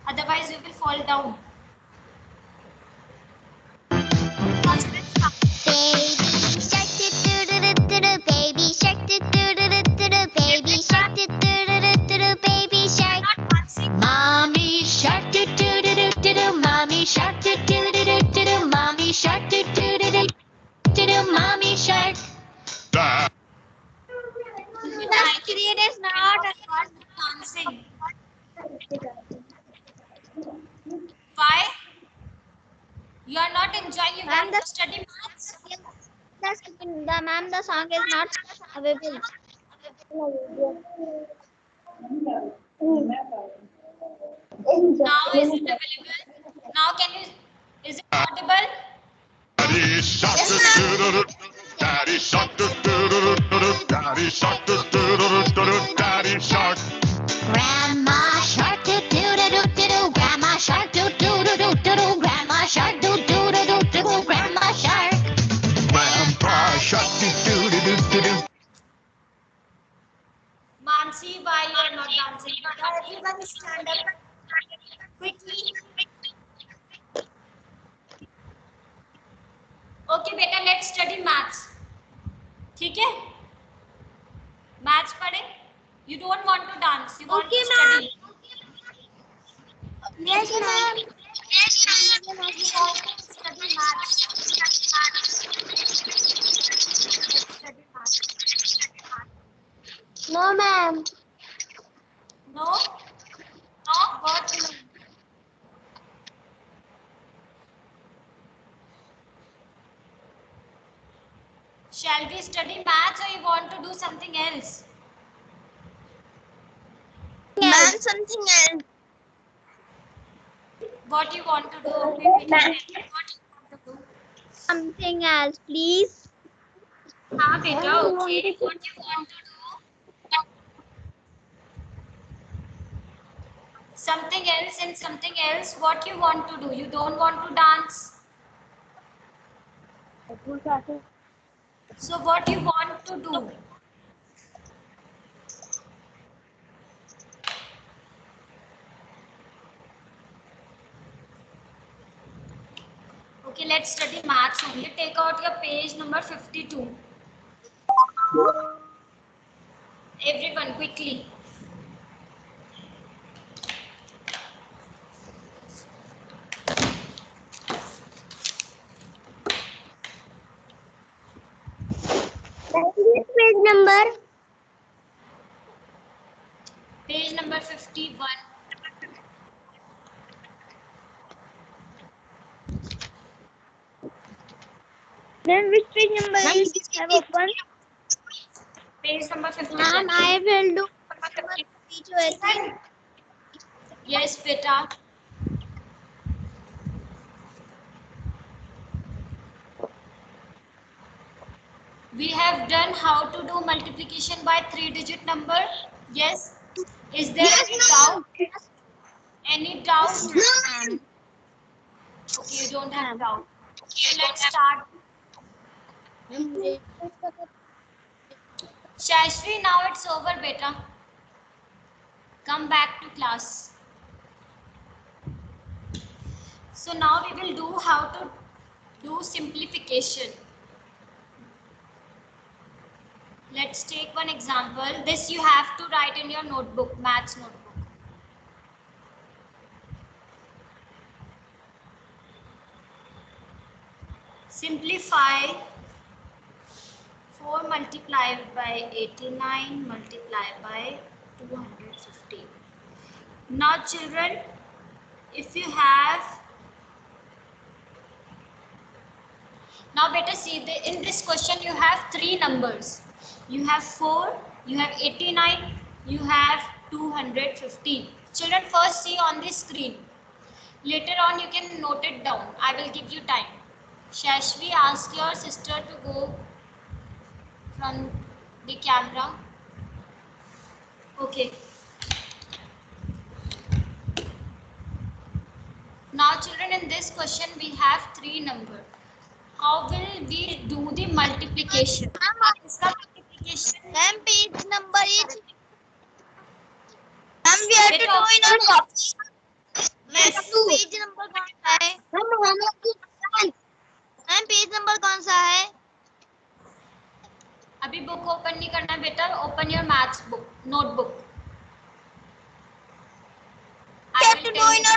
Otherwise, you will fall down. Baby shark, do do do do do do. Baby shark, do do do do do do. Baby shark. Mommy shark, do do do do do do. Mommy shark, do do do do do do. Mommy shark, do do do do do do. Mommy shark. The Screen is not. dancing. Why? You are not enjoying. You Ma'am, want to study maths? the song is not available. Now is it available? Now can you? Is it audible? Daddy shark, Yes, do ma'am. do do do. Daddy shark, do do do do do. Daddy shark, do do do do do. Daddy shark. Grandma shark, do do do do do do. Grandma shark, do do do do do do. Grandma shark, do do do do do do. Grandma shark. Grandpa shark, do do do do do do. Mansi, why you are not dancing? Everyone stand up quickly. Okay, बेटा, let's study maths. ठीक है? Maths पढ़े? You don't want to dance. You want to study. Yes, ma'am. You want to study maths. Let's study maths. No, ma'am. No? No? What no? Shall we study maths or you want to do something else? Ma'am, something else. What you want to do? Okay, what you want to do? Something else, please. हाँ बेटा, okay. What you want to do? Something else and something else. What you want to do? You don't want to dance. So what you want to do? Okay, let's study maths only. Take out your page number 52. Everyone, quickly. Which page number? Page number 51. Then which page number is have open? Page number 51. Ma'am, I will do teach you everything. Yes, beta. We have done how to do multiplication by 3-digit number. Yes. Is there any doubt? Any doubt? No. Okay, you don't have doubt. So let's start. Shashri, now it's over, beta. Come back to class. So now we will do how to do simplification. Let's take one example. This you have to write in your notebook, maths notebook. Simplify 4 multiplied by 89 multiplied by 250. Now children, if you have, now better see, in this question you have 3 numbers. You have 4, you have 89, you have 250. Children, first see on the screen. Later on you can note it down. I will give you time. Shashvi, ask your sister to go from the camera. Okay. Now children, in this question we have 3 numbers. How will we do the multiplication? इसका multiplication. Ma'am, page number is. Ma'am, we have to do in our copy. Yes. Page number कौन सा है? Ma'am page number कौन सा है? अभी book open नहीं करना बेटा, open your maths book notebook. I will tell you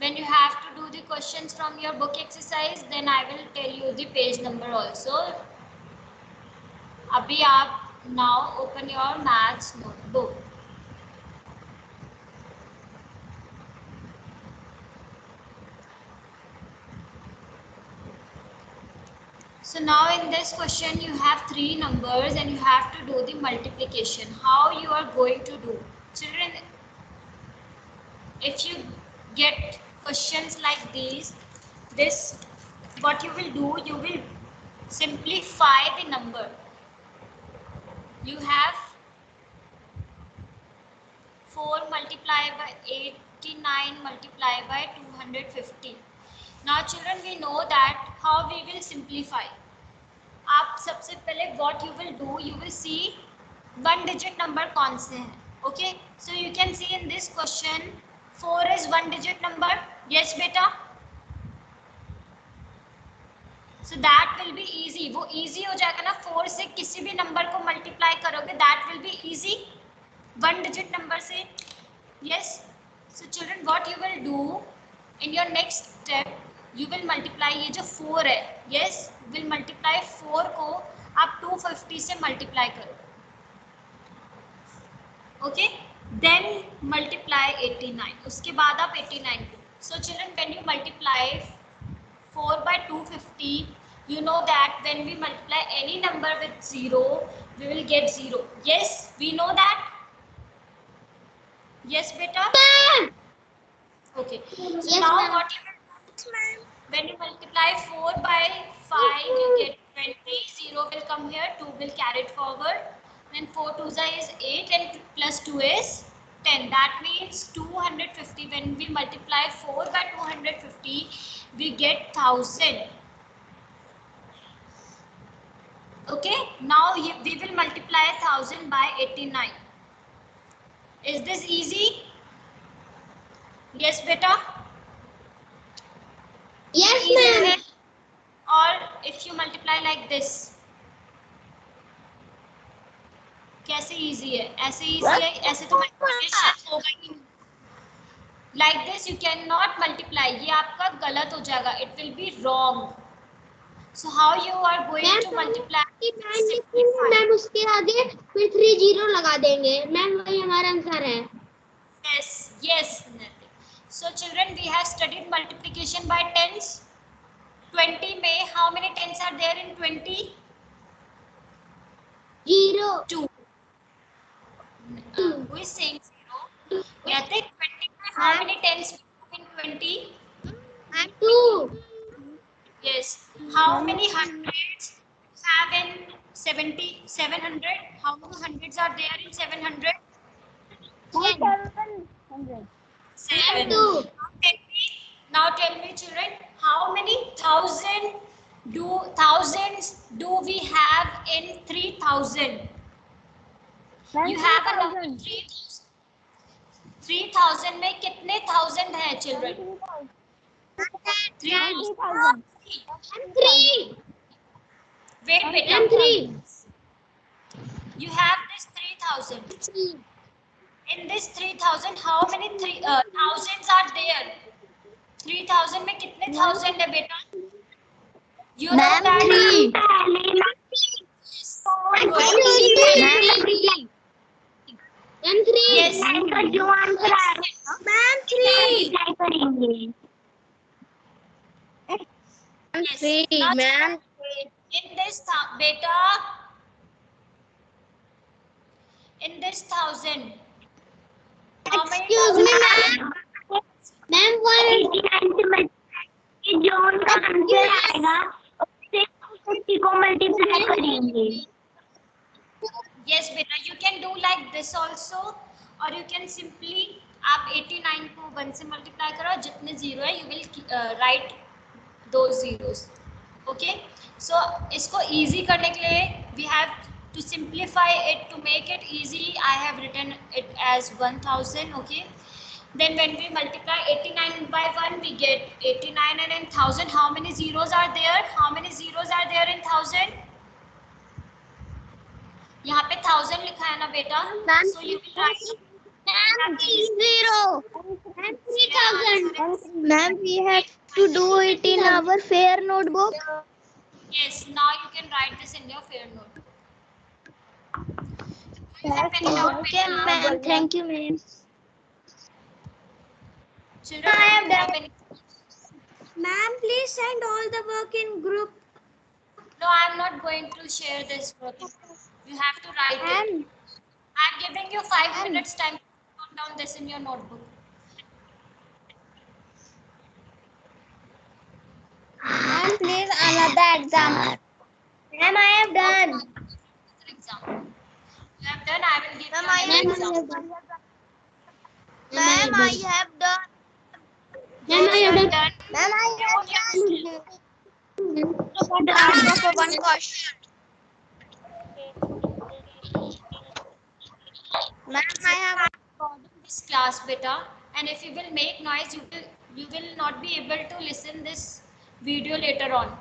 when you have to do the questions from your book exercise, then I will tell you the page number also. अभी आप now open your maths notebook. So now in this question you have three numbers and you have to do the multiplication. How you are going to do? Children, if you get questions like this what you will do, you will simplify the number. You have 4 multiplied by 89 multiplied by 250. Now children, we know that how we will simplify. आप सबसे पहले what you will do, you will see one digit number कौन से हैं. Okay, so you can see in this question 4 is one digit number. Yes beta. So that will be easy. वो easy हो जाएगा ना, 4 से किसी भी नंबर को multiply करोगे, that will be easy. One digit number से. Yes. So children, what you will do in your next step, you will multiply ये जो 4 है. Yes, will multiply 4 को आप 250 से multiply करो. Okay. Then multiply 89. उसके बाद आप 89 को. So children, when you multiply 4 by 250, you know that when we multiply any number with 0, we will get 0. Yes, we know that. Yes, beta. Okay. So Yes, now ma'am. what you will do? When you multiply 4 by 5, you get 20. 0 will come here. 2 will carry it forward. Then 4 2 is 8 and plus 2 is 10. That means 250. When we multiply 4 by 250, we get 1000. Okay. Now we will multiply 1000 by 89. Is this easy? Yes, beta. Yes, Easy ma'am. है. Or if you multiply like this, कैसे easy है? ऐसे easy है, ऐसे तो multiplication होगा ही नहीं. Like this you cannot multiply. ये आपका गलत हो जाएगा. It will be wrong. So how you are going to multiply? Ma'am उसके आगे फिर 3 जीरो लगा देंगे. मैम वही हमारा आंसर है. Yes, yes. So children, we have studied multiplication by tens. 20 में how many tens are there in 20? 0. 2. Who is saying 0? Yatik, 20 में how many tens in 20? 2. Yes. How many hundreds have in 70? 700? How many hundreds are there in 700? 7. Two. Now tell me children, how many thousands do we have in 3000? You have a number 3000. 3000 में कितने thousand है children? 3000. 3. Wait, wait. And 3. You have this 3000. In this 3000, how many thousands are there? 3000 में कितने thousand है बेटा? You know that. 3. And 3. Yes. जो answer आएगा ma'am 3 Yes. 3 Now, ma'am. in this beta, in this 1000, how many Excuse me, thousand? ma'am. Ma'am 189 से जो उनका answer आएगा उससे 50 को मल्टीप्लाई करेंगे. Yes, beta. You can do like this also, or you can simply आप 89 को 1 से multiply करो, जितने zero है, you will write those zeros. Okay. So इसको easy करने के लिए we have to simplify it. To make it easy, I have written it as 1000. Okay. Then when we multiply 89 by 1, we get 89, and in 1000, how many zeros are there? How many zeros are there in 1000? यहाँ पे 1000 लिखा है ना बेटा? So you will write. Ma'am, 0. Ma'am, 3000. Ma'am, we have to do it in our fair notebook. Yes, now you can write this in your fair note. You have any doubt, Okay, beta? ma'am. Thank you, ma'am. Children, I have do you have done. any? Ma'am, please send all the work in group. No, I am not going to share this work. You have to write it. Ma'am, I am giving you 5 minutes time to note down this in your notebook. ma'am, please another exam. Ma'am, I have done. Another exam. You have done. I will give you Ma'am, I another have exam. done. Ma'am, I have done. Yes, you have done. Ma'am, I have done. For one question. Ma'am, I have. Recording this class, beta, and if you will make noise, you will not be able to listen this video later on.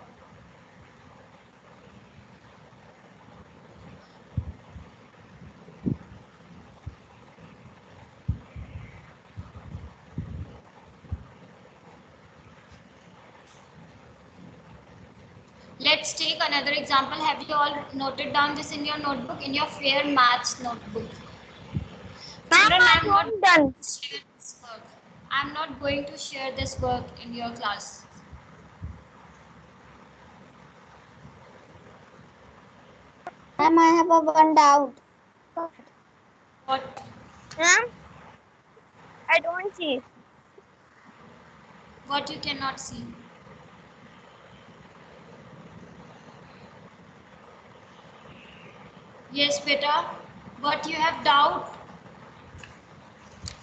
Let's take another example. Have you all noted down this in your notebook, in your fair maths notebook? Children, I am not done. share this work. I am not going to share this work in your class. Ma'am, I have a one doubt. What? Ma'am, I don't see. What you cannot see? Yes, beta. What you have doubt?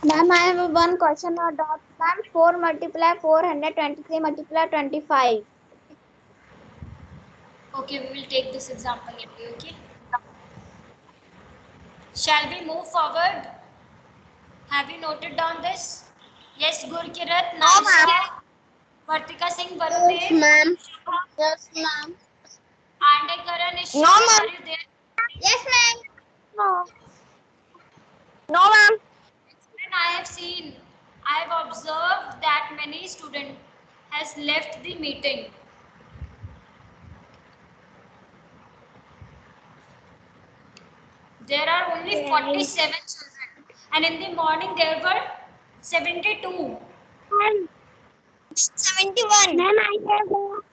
Ma'am, I have one question or doubt. Ma'am, 4 multiply 423 multiply 25. Okay, we will take this example only, okay? Shall we move forward? Have you noted down this? Yes, Gurkirat, Naisha, Vartika Singh, Varudev, ma'am. Yes, ma'am. Andekaran, Isha, No, ma'am. are you there? Yes, ma'am. No. No, ma'am. And I have observed that many students has left the meeting. There are only 47 children, and in the morning there were 72. 71. Ma'am, I have.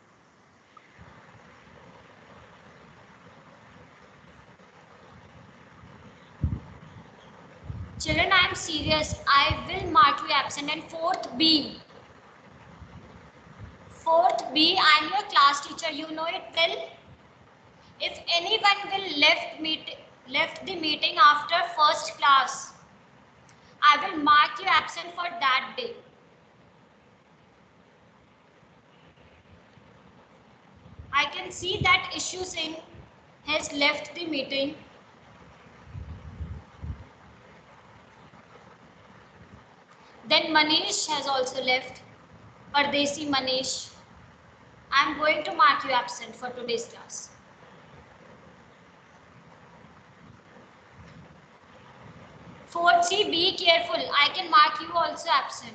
Children, I am serious. I will mark you absent. And fourth B, I am your class teacher. You know it well. If anyone will left the meeting after first class, I will mark you absent for that day. I can see that Ishu Singh has left the meeting. Then Manish has also left. Pardesi Manish. I am going to mark you absent for today's class. Fourth C, be careful. I can mark you also absent.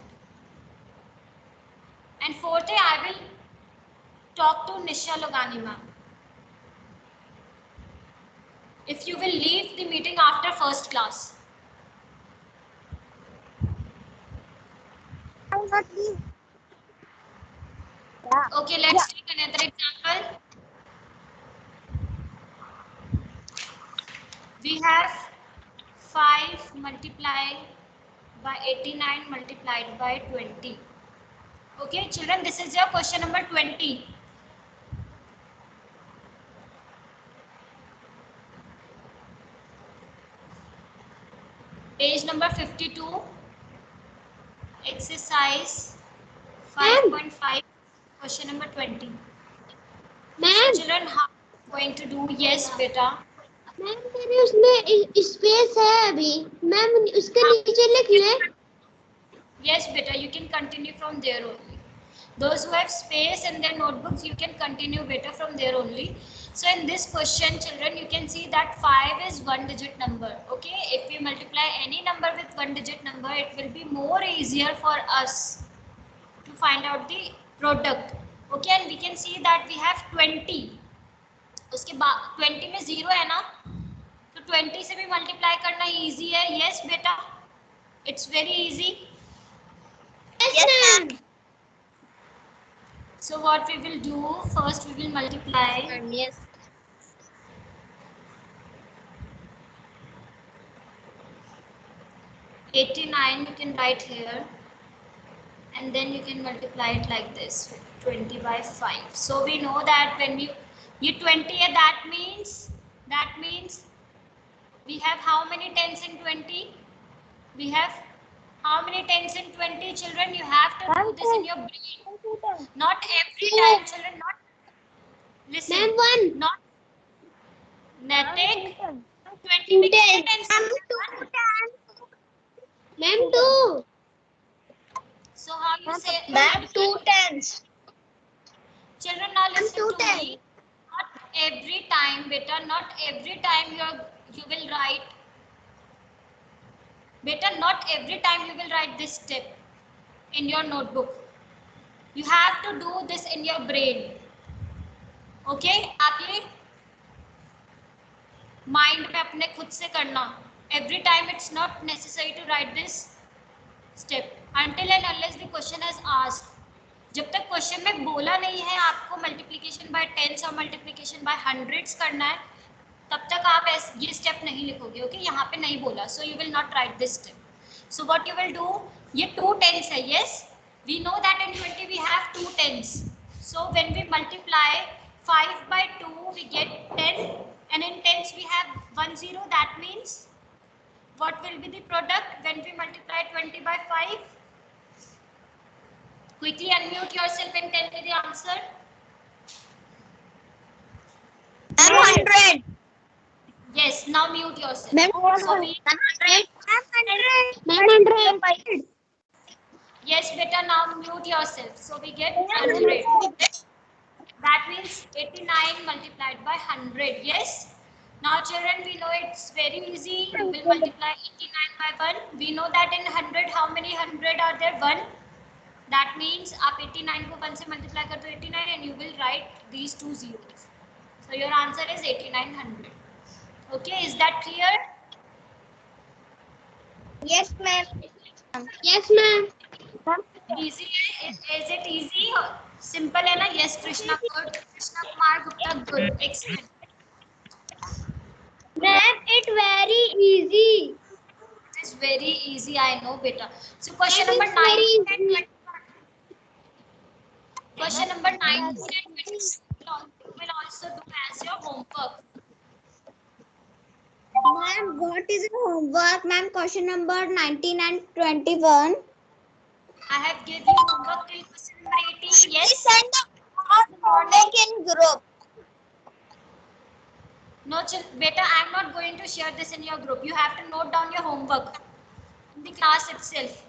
And fourth A, I will talk to Nisha Logani ma'am. If you will leave the meeting after first class. I will not leave. Okay, let's take another example. We have 5 multiplied by 89 multiplied by 20. Okay, children, this is your question number 20. Page number 52. Exercise 5.5. Question number 20. Ma'am, Children, how are you going to do? Yes, beta. Ma'am मेरे उसमें space है अभी ma'am उसके नीचे लिख ले Yes, beta, you can continue from there only. Those who have space in their notebooks, you can continue better from there only. So in this question, children, you can see that 5 is one digit number. Okay, if we multiply any number with one digit number, it will be more easier for us to find out the product. Okay, and we can see that we have 20. उसके बाद 20 में 0 है ना, तो 20 से भी multiply करना easy है. यस बेटा, it's very easy. Yes, ma'am. So what we will do, first we will multiply. Yes. 89 you can write here, and then you can multiply it like this, 20 by 5. So we know that when we ये 20 है, that means we have how many tens in 20? We have how many tens in 20, children? You have to do this in your brain. Not every time, children. Not listen. Ma'am, 1. Not nothing. 20 में कितने tens? Ma'am, 2. So how you say? Ma'am, 2 tens. Children, now listen two to me. Not every time, beta. Not every time you will write. Beta, not every time you will write this step in your notebook. You have to do this in your brain. Okay? आप ये mind में अपने खुद से करना. Every time it's not necessary to write this step until and unless the question is asked. जब तक question में बोला नहीं है आपको मल्टीप्लिकेशन बाय टेंस और मल्टीप्लिकेशन बाय हंड्रेड्स करना है, तब तक आप ये स्टेप नहीं लिखोगे. ओके, यहाँ पे नहीं बोला, so you will not write this step. So what you will do, ये 2 टेंस है. Yes, we know that in 20 we have 2 tens. So when we multiply 5 by 2 we get 10, and in tens we have 1 0. That means what will be the product when we multiply 20 by 5? Quickly unmute yourself and tell me the answer. 100. Yes, now mute yourself. Ma'am, So we 100. 100. yes, beta, now mute yourself. So we get 100. That means 89 multiplied by 100. Yes. Now children, we know it's very easy. You will multiply 89 by 1. We know that in 100, how many 100 are there? 1. That means आप 89 को 1 से multiply कर दो 89, and you will write these 2 zeros. So your answer is 8900. Okay, is that clear? Yes, ma'am. Yes, ma'am. Easy है? Is it easy or simple है ना? Yes, Krishna good. Krishna Kumar Gupta good. Excellent. Ma'am, it's very easy. It is very easy, I know, beta. So question number 19 and 20. Question number 19 and 20 will also do as your homework. Ma'am, what is your homework? Ma'am, question number 19 and 21. I have given you homework till question number 18. Yes. Send the homework in group. No, beta, I am not going to share this in your group. You have to note down your homework in the class itself.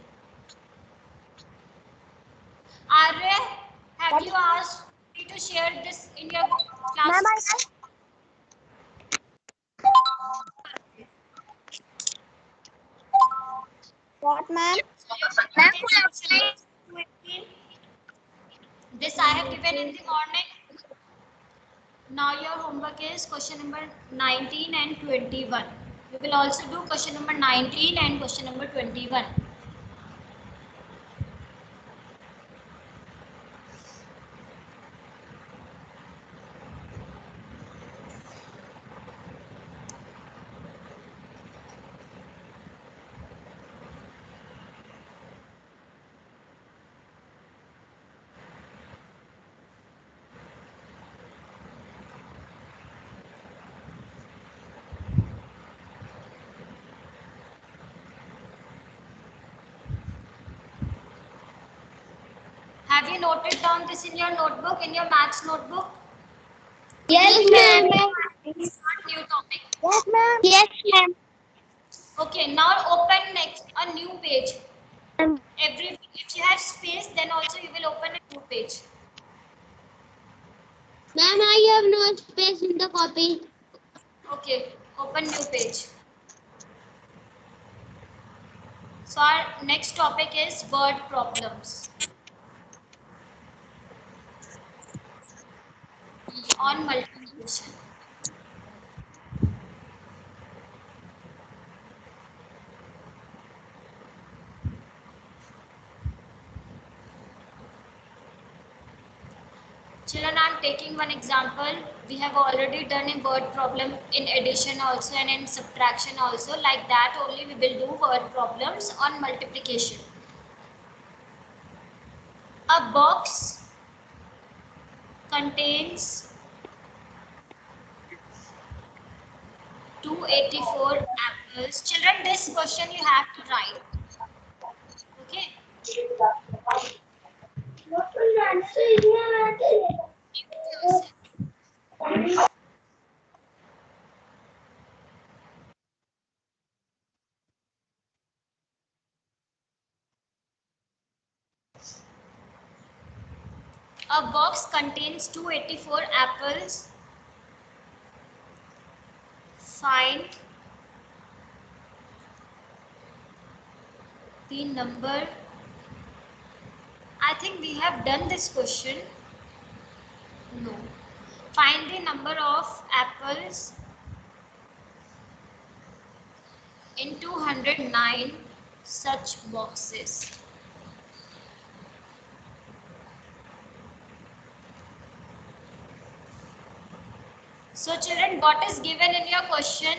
Arya, have you asked me to share this in your class? What, ma'am? This I have given in the morning. Now your homework is question number 19 and 21. You will also do question number 19 and question number 21. Have you noted down this in your notebook, in your maths notebook? Yes, ma'am. It's not new topic. Yes, ma'am. Yes, ma'am. Okay, now open next a new page. Every copy. Okay, open new page. So our next topic is word problems on multiplication. Children, I am taking one example. We have already done a word problem in addition also and in subtraction also. Like that only we will do word problems on multiplication. A box contains 284 apples. Children, this question you have to write. Okay. A box contains 284 apples. Find the number. I think we have done this question. No. Find the number of apples in 209 such boxes. So children, what is given in your question?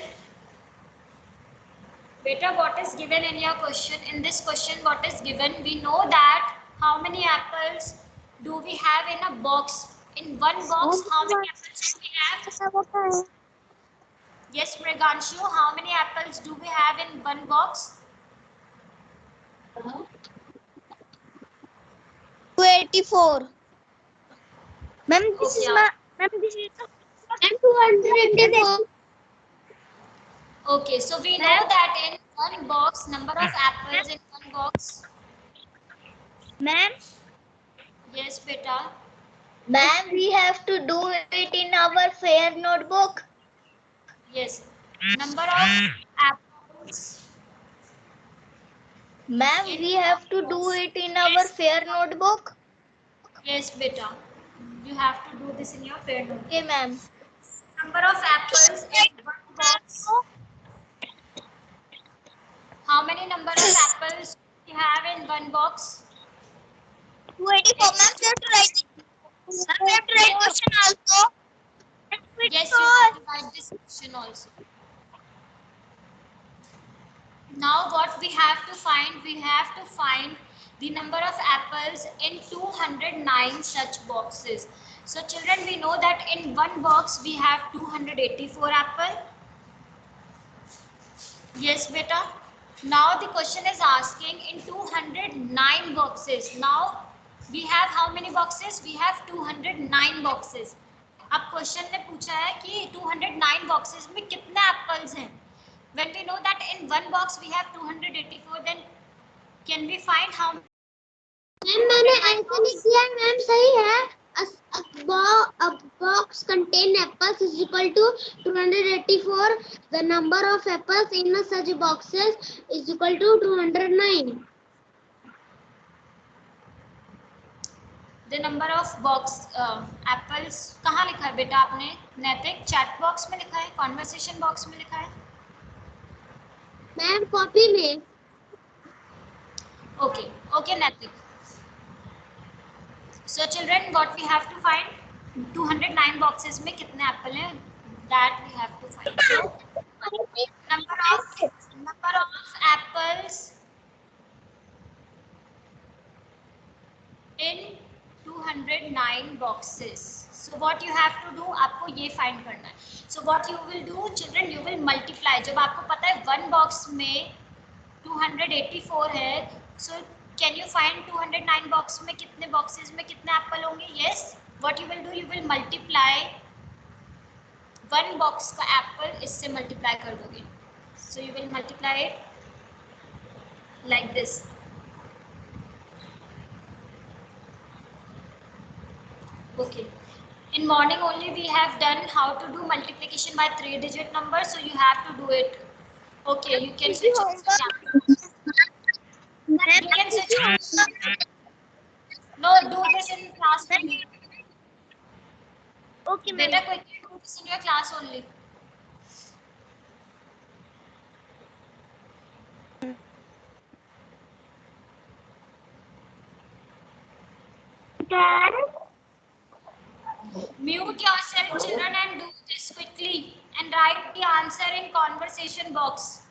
Beta, what is given in your question? In this question, what is given? We know that how many apples do we have in a box? In one box, how many apples do we have? Yes, Mriganshu, how many apples do we have in one box? 284. Ma'am, this Okay. is my. Ma'am, this is. And 284. Okay, so we know that in one box, number of apples in one box. Ma'am. Yes, beta. Ma'am, we have to do it in our fair notebook. Yes. Number of apples. Ma'am, we have to do it in our fair notebook. Yes, beta. You have to do this in your fair notebook. Okay, ma'am. Number of apples in one box. How many number of apples you have in one box? 284. Ma'am, we have to write it. Ma'am, we have to write question also. Yes, you have to write this question also. Now what we have to find? We have to find the number of apples in 209 such boxes. So children, we know that in one box we have 284 apples. Yes, beta. Now the question is asking in 209 boxes. Now we have how many boxes? We have 209 boxes. अब question ने पूछा है कि 209 boxes में कितने apples हैं? When we know that in one box we have 284, then can we find how? Ma'am मैंने ऐसा नहीं किया मैम सही है. A box contain apples is equal to 284. The number of apples in such boxes is equal to 209. The number of box apples कहाँ लिखा है बेटा आपने? नैतिक चैट बॉक्स में लिखा है, कॉन्वर्सेशन बॉक्स में लिखा है? मैम कॉपी में. Okay, okay, Naitik. So children, what we have to find? 209 boxes में कितने एप्पल हैं? That we have to find. So number of apples in 209 boxes. So what you have to do? आपको ये find करना है. So what you will do, children? You will multiply. जब आपको पता है one box में 284 है, so can you find 209 box में कितने boxes में कितने एप्पल होंगे? Yes. What you will do? You will multiply one box का एप्पल इससे multiply कर दोगे. So you will multiply it like this. Okay. In morning only we have done how to do multiplication by 3-digit number, so you have to do it. Okay, you can switch off the camera. You can switch off. No, do this in class only. Okay, ma'am. Better quickly do this in your class only. Dad. Mute yourself, children, and do this quickly and write the answer in conversation box.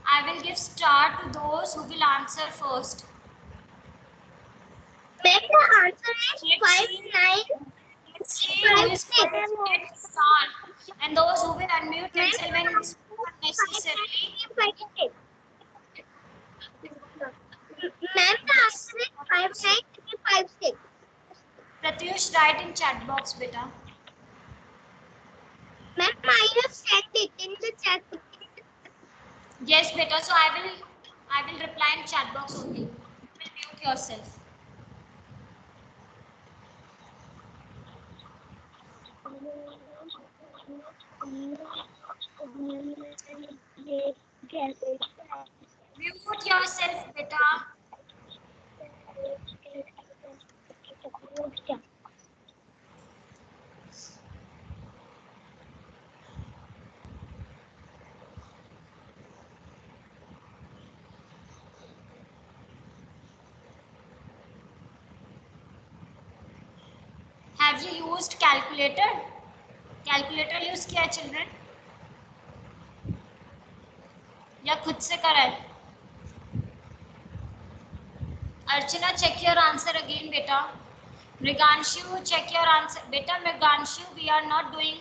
I will give star to those who will answer first. Ma'am, the answer is 5, 9. Let's see who is going to get star, and those who will unmute themselves when spoken necessarily. 5, 6. Ma'am, the answer is 5, 9, 3, 5, 6. Pratyush, write in chat box, beta. Ma'am, I have sent it in the chat. Yes, beta. So I will reply in chat box only. You will mute yourself. Mute yourself, beta. Have you used calculator? Calculator use किया children? या खुद से करा है? Archana, check your answer again, beta. Mriganshu, check your answer. Beta, Mriganshu, we are not doing.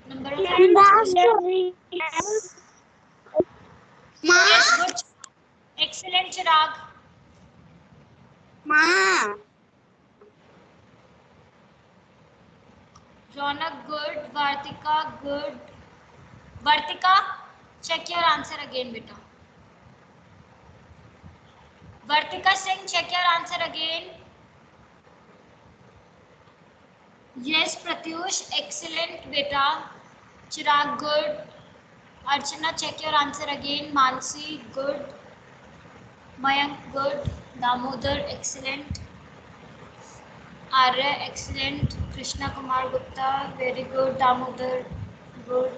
Number of yes, good. Excellent, Chirag. Ma. Ronak, good. Vartika, good. Vartika, check your answer again, beta. Vartika Singh, check your answer again. Yes, Pratyush, excellent, beta. Chirag, good. Archana, check your answer again. Mansi, good. Mayank, good. Damodar, excellent. Arya, excellent. Krishna Kumar Gupta, very good. Damodar, good.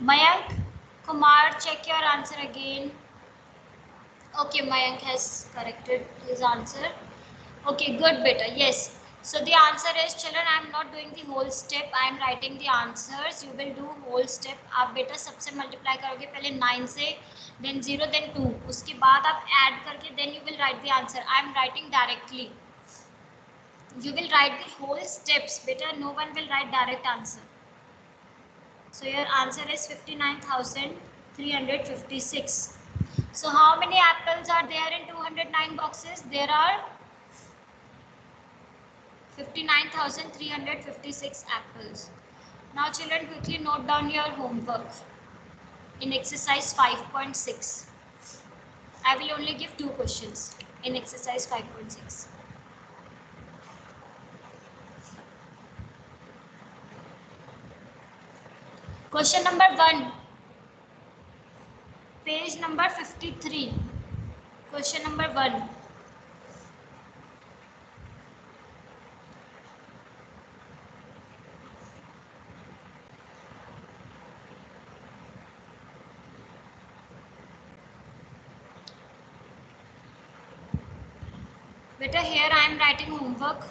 Mayank Kumar, check your answer again. Okay, Mayank has corrected his answer. Okay, good, beta. Yes. So the answer is, children, I am not doing the whole step. I am writing the answers. You will do whole step. आप बेटा सबसे multiply करोगे पहले 9 से, then 0, then 2. उसके बाद आप add करके then you will write the answer. I am writing directly. You will write the whole steps. Beta, no one will write direct answer. So your answer is 59,356. So how many apples are there in 209 boxes? There are 59,356 apples. Now children, quickly note down your homework in exercise 5.6. I will only give 2 questions in exercise 5.6. Question number 1. Page number 53. Question number 1. Beta, here I am writing homework.